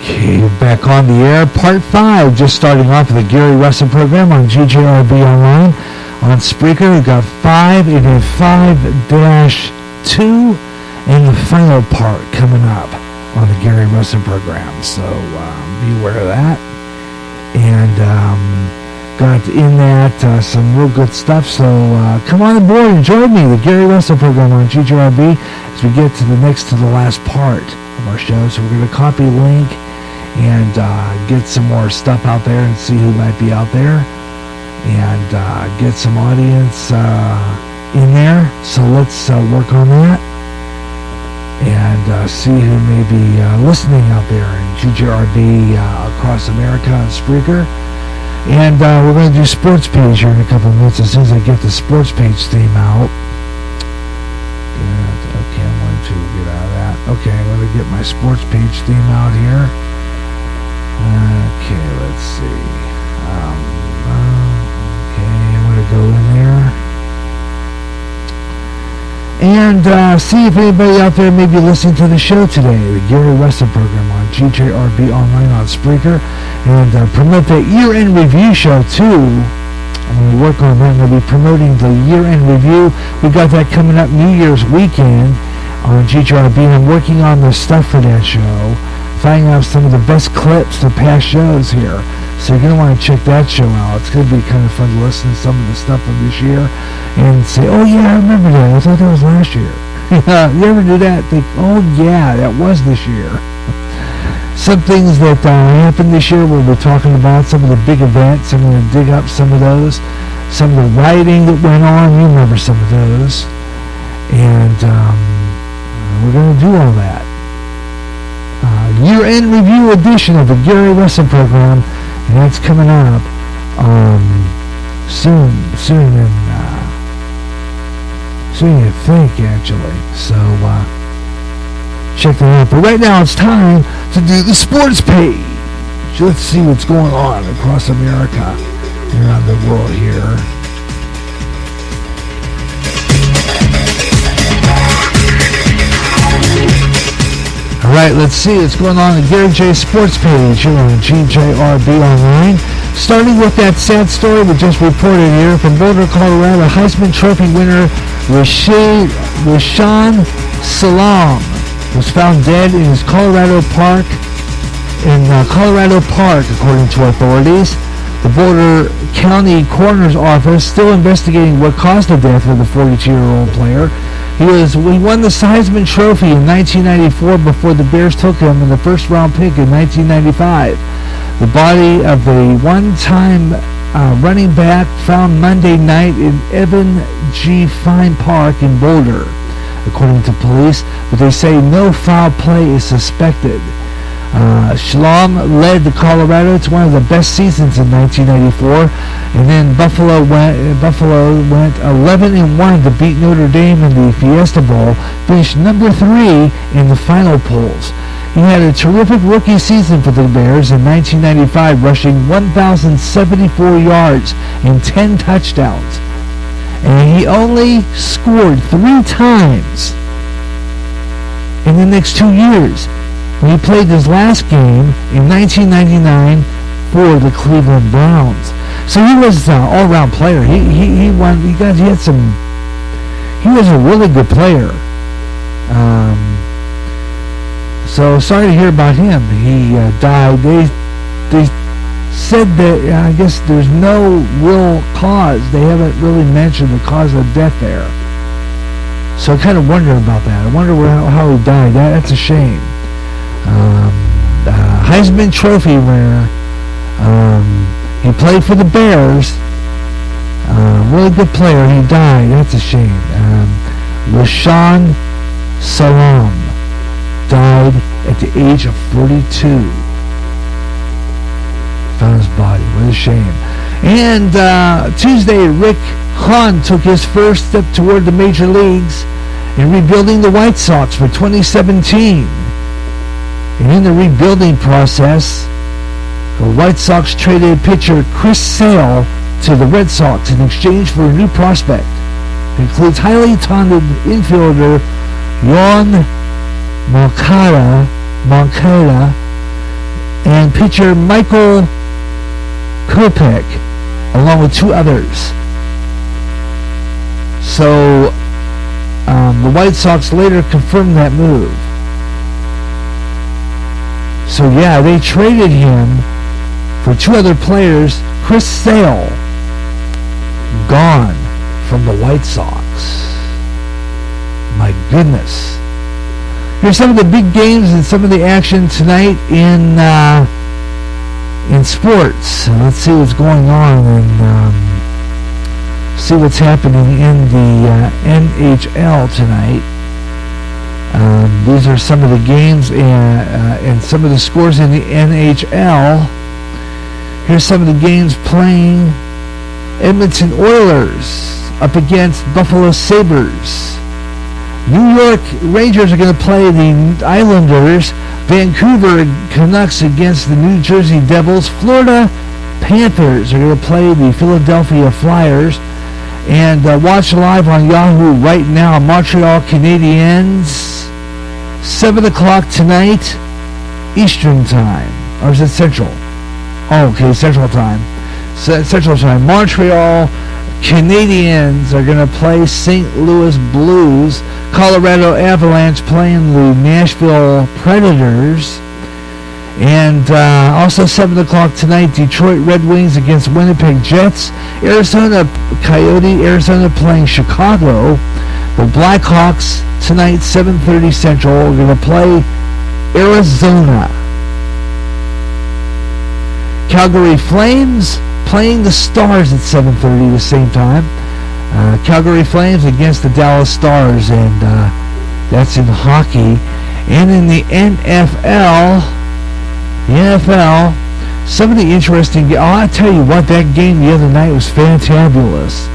Okay, back on the air. Part 5, just starting off with the Gary Russen program on GJRB Online. On Spreaker, we've got 5 and then 5-2 and the final part coming up on the Gary Russen program. So be aware of that. And got in that some real good stuff. So come on board and join me, the Gary Russen program on GJRB, as we get to the next to the last part of our show. So we're going to copy a link and get some more stuff out there and see who might be out there and get some audience in there. So let's work on that and see who may be listening out there in GJRB across America on Spreaker. And we're going to do sports page here in a couple of minutes as soon as I get the sports page theme out. Okay, I'm going to get out of that. Okay, I'm going to get my sports page theme out here. Okay, let's see. Okay, I'm going to go in there. And see if anybody out there may be listening to the show today, the Gary Russen program on GJRB Online on Spreaker. And promote that year-end review show, too. I'm going to work on that. I'm going to be promoting the year-end review. We got that coming up New Year's weekend on GJRB. And I'm working on the stuff for that show, finding out some of the best clips of past shows here. So you're going to want to check that show out. It's going to be kind of fun to listen to some of the stuff from this year and say, oh, yeah, I remember that. I thought that was last year. You ever do that? Think, oh, yeah, that was this year. Some things that happened this year we'll be talking about, some of the big events. I'm going to dig up some of those. Some of the rioting that went on. You remember some of those. And we're going to do all that. Year-end review edition of the Gary Russen program. And that's coming up soon you think, actually. So check that out. But right now it's time to do the sports page. Let's see what's going on across America and around the world here. All right, let's see what's going on the Gary J Sports page here on GJRB Online. Starting with that sad story we just reported here from Boulder, Colorado. Heisman Trophy winner Rashawn Salaam was found dead in his Colorado Park, according to authorities. The Boulder County Coroner's Office still investigating what caused the death of the 42-year-old player. He won the Heisman Trophy in 1994 before the Bears took him in the first-round pick in 1995. The body of the one-time running back found Monday night in Evan G. Fine Park in Boulder, according to police, but they say no foul play is suspected. Shalom led the Colorado to one of the best seasons in 1994, and then Buffalo went 11-1 to beat Notre Dame in the Fiesta Bowl, finished number 3 in the final polls. He had a terrific rookie season for the Bears in 1995, rushing 1,074 yards and 10 touchdowns. And he only scored 3 times in the next 2 years. When he played his last game in 1999 for the Cleveland Browns. So he was an all-around player. He won. He had some. He was a really good player. So sorry to hear about him. He died. They said that I guess there's no real cause. They haven't really mentioned the cause of death there. So I kind of wonder about that. I wonder how he died. That's a shame. Heisman Trophy winner. He played for the Bears. Really good player. He died. That's a shame. Rashawn Salaam died at the age of 42. Found his body. What a shame. And Tuesday, Rick Hahn took his first step toward the major leagues in rebuilding the White Sox for 2017. And in the rebuilding process, the White Sox traded pitcher Chris Sale to the Red Sox in exchange for a new prospect. It includes highly talented infielder Yoan Moncada and pitcher Michael Kopech, along with 2 others. So the White Sox later confirmed that move. So yeah, they traded him for 2 other players. Chris Sale, gone from the White Sox. My goodness. Here's some of the big games and some of the action tonight in sports. Let's see what's going on and see what's happening in the NHL tonight. These are some of the games and some of the scores in the NHL. Here's some of the games playing. Edmonton Oilers up against Buffalo Sabres. New York Rangers are going to play the Islanders. Vancouver Canucks against the New Jersey Devils. Florida Panthers are going to play the Philadelphia Flyers. And watch live on Yahoo right now. Montreal Canadiens, 7 o'clock tonight, Eastern Time. Or is it Central? Oh, okay, Central Time. Central Time. Montreal Canadiens are going to play St. Louis Blues. Colorado Avalanche playing the Nashville Predators. And also 7 o'clock tonight, Detroit Red Wings against Winnipeg Jets. Arizona playing Chicago. The Blackhawks tonight, 7:30 Central, are going to play Arizona. Calgary Flames playing the Stars at 7:30 the same time. Calgary Flames against the Dallas Stars, and that's in hockey. And in the NFL, some of the interesting games. I tell you what, that game the other night was fantabulous.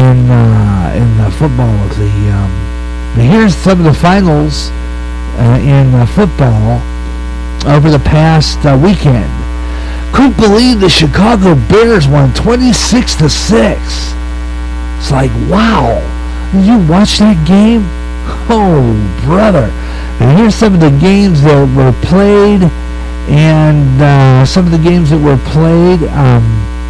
In football, here's some of the finals in football over the past weekend. Couldn't believe the Chicago Bears won 26-6. It's like, wow! Did you watch that game? Oh, brother! And here's some of the games that were played, and some of the games that were played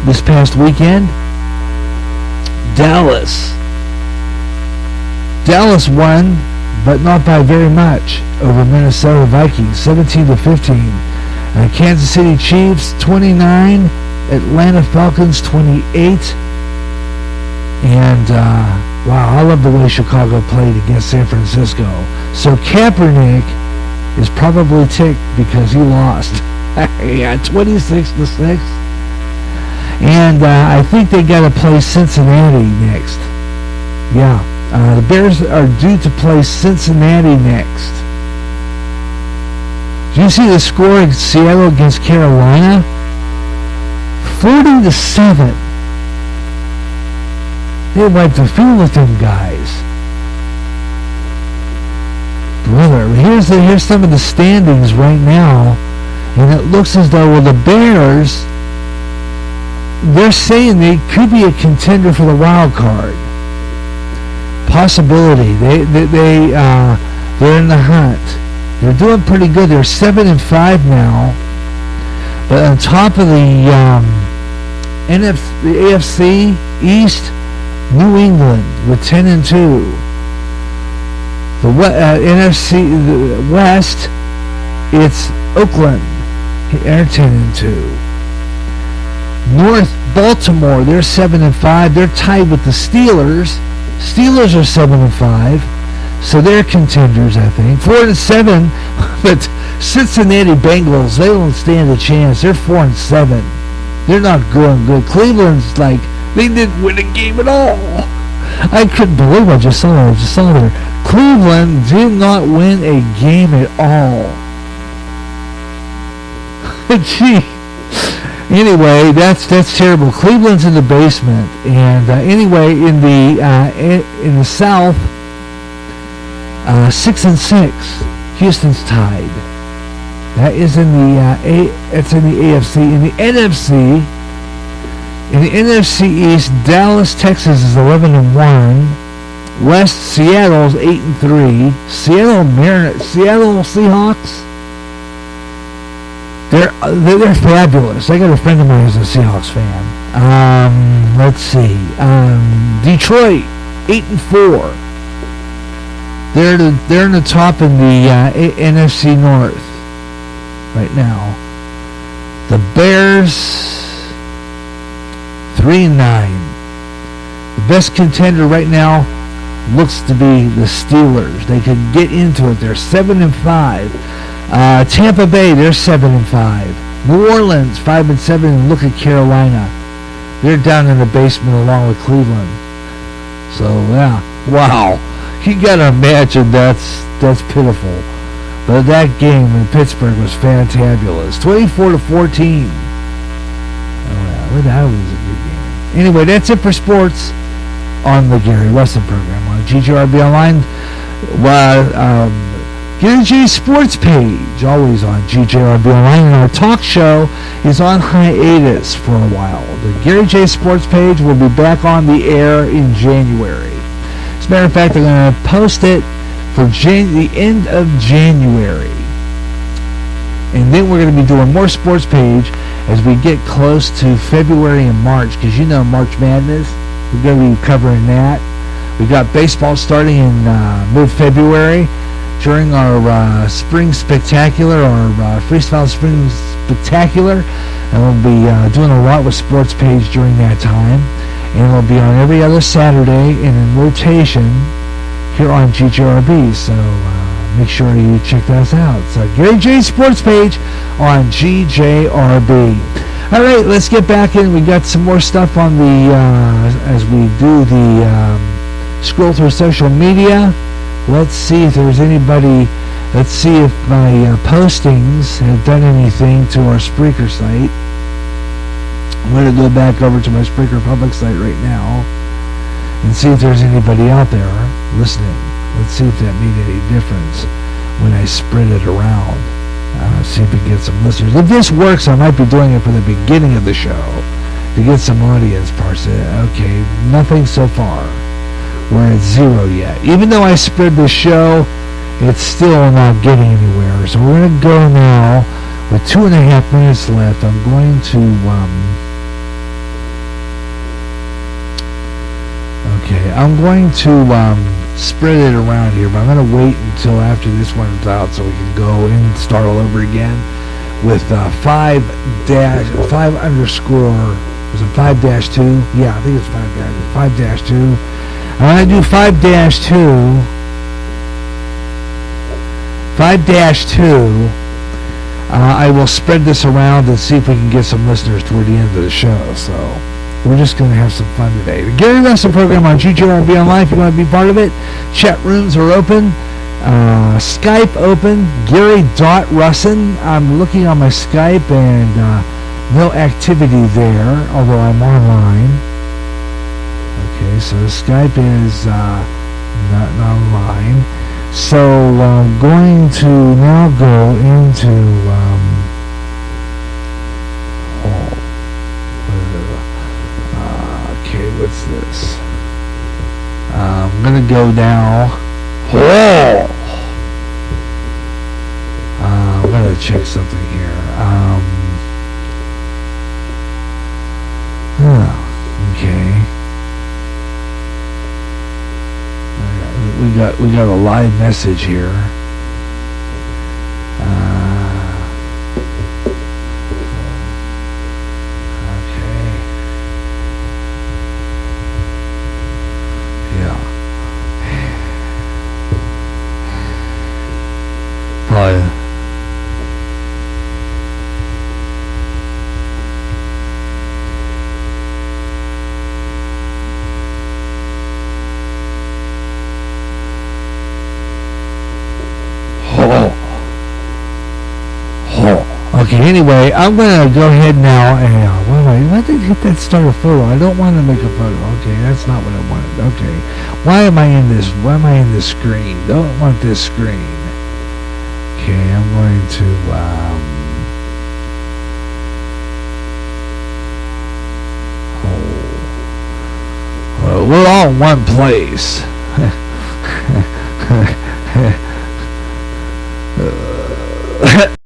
this past weekend. Dallas won, but not by very much, over Minnesota Vikings, 17-15. Kansas City Chiefs 29, Atlanta Falcons 28. And wow, I love the way Chicago played against San Francisco. So Kaepernick is probably ticked because he lost. Yeah, 26-6. And I think they got to play Cincinnati next. Yeah, the Bears are due to play Cincinnati next. Did you see the score in Seattle against Carolina? 40-7. They wiped the field with them guys. Brother, here's some of the standings right now, and it looks as though the Bears, they're saying they could be a contender for the wild card. Possibility. They're in the hunt. They're doing pretty good. They're 7-5 now. But on top of the AFC East, New England with 10-2. The NFC the West, it's Oakland. They're 10-2. North Baltimore, they're 7-5. They're tied with the Steelers. Steelers are 7-5. So they're contenders, I think. 4-7, but Cincinnati Bengals, they don't stand a chance. They're 4-7. They're not going good. Cleveland's like, they didn't win a game at all. I couldn't believe I just saw there. Cleveland did not win a game at all. Gee. Anyway, that's terrible. Cleveland's in the basement, and anyway, in the South, 6-6. Houston's tied. That is in the it's in the AFC. In the NFC East, Dallas, Texas is 11-1. West, Seattle's 8-3. Seattle Seahawks. They're fabulous. I got a friend of mine who's a Seahawks fan. Let's see. Detroit 8-4. They're in the top in the NFC North right now. The Bears 3-9. The best contender right now looks to be the Steelers. They could get into it. They're 7-5. Tampa Bay, they're 7-5. New Orleans 5-7. And look at Carolina. They're down in the basement along with Cleveland. So yeah, wow. You gotta imagine that's pitiful. But that game in Pittsburgh was fantabulous. 24-14. Oh yeah, that was a good game. Anyway, that's it for sports on the Gary Russen program on GJRB Online. Gary J's sports page, always on GJRB Online, and our talk show is on hiatus for a while. The Gary J sports page will be back on the air in January. As a matter of fact, I'm going to post it for the end of January. And then we're going to be doing more sports page as we get close to February and March, because you know March Madness. We're going to be covering that. We got baseball starting in mid-February during our Spring Spectacular, our Freestyle Spring Spectacular. And we'll be doing a lot with sports page during that time. And it'll be on every other Saturday and in rotation here on GJRB. So make sure you check us out. So Gary J Sports page on GJRB. All right, let's get back in. We got some more stuff on the as we do the scroll through social media. Let's see if there's anybody. Let's see if my postings have done anything to our Spreaker site. I'm going to go back over to my Spreaker public site right now and see if there's anybody out there listening. Let's see if that made any difference when I spread it around. See if we can get some listeners. If this works, I might be doing it for the beginning of the show to get some audience parts. Okay, nothing so far. We're at 0 yet. Even though I spread the show, it's still not getting anywhere. So we're going to go now with 2.5 minutes left. I'm going to spread it around here, but I'm going to wait until after this one's out so we can go and start all over again with 5 underscore, was it 5-2? Yeah, I think it's 5-2. I'm going to do 5-2. 5-2. I will spread this around and see if we can get some listeners toward the end of the show. So we're just going to have some fun today. The Gary Russen program on GJRB Online. If you want to be part of it, chat rooms are open. Skype open. Gary.Russen. I'm looking on my Skype and no activity there, although I'm online. Okay, so Skype is not online. So I'm going to now go into okay, what's this? I'm gonna go now. I'm gonna check something here. Okay. We got a live message here. Okay. Yeah. Probably. Okay, anyway, I'm going to go ahead now and why did I hit that start a photo? I don't want to make a photo. Okay, that's not what I wanted. Okay. Why am I in this screen? Don't want this screen. Okay, I'm going to we're all in one place.